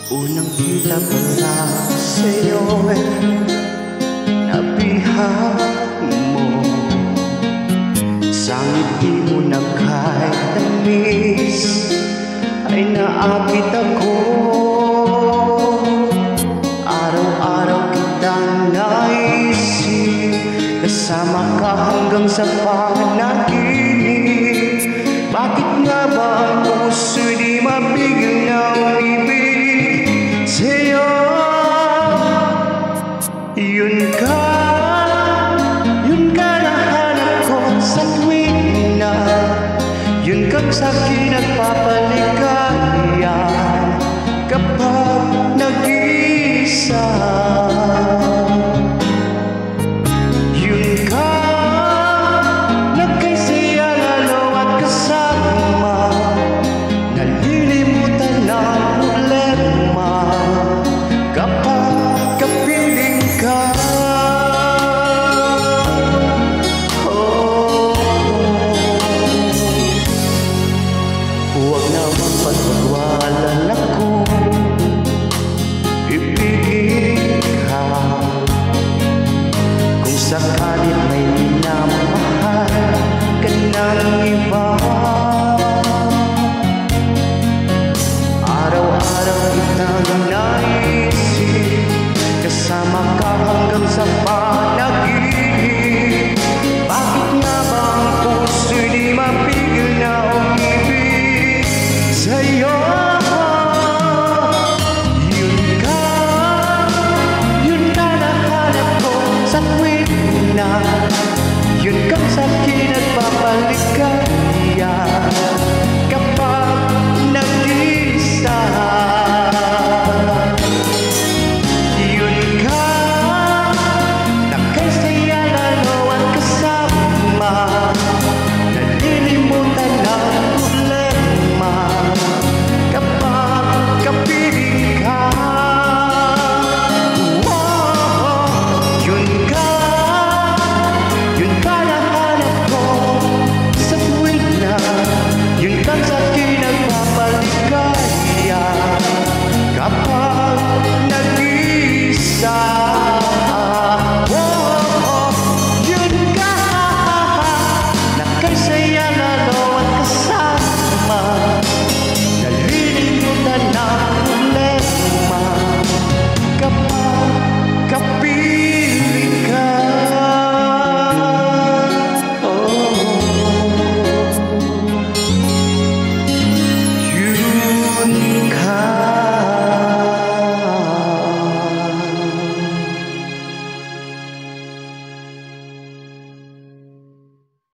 Unang kita pa lang sa'yo'y nabihain mo. Sa ngiti mo na kahit tamis ay naakit ako. Araw-araw kitang naisip, kasama ka hanggang sa panaginip. Bakit nga ba ang puso'y di mapigil na umibig sa'yo? Yun ka nahanap ko sa tuwing na yun kang sa'kin nagpapaligaya kapag nag-iisa. Yun ka nagkasaya lalo at kasama, nalilimutan ng problema kapag kapiling ka. Huwag naman pagwagwalan ako, ibigin ka. Kung sakalit may minamahal ka ng iba, araw-araw kitang naisip, kasama ka hanggang sa panaginip. Bakit nga ba ang puso'y di mapigil na umibig sa'yo?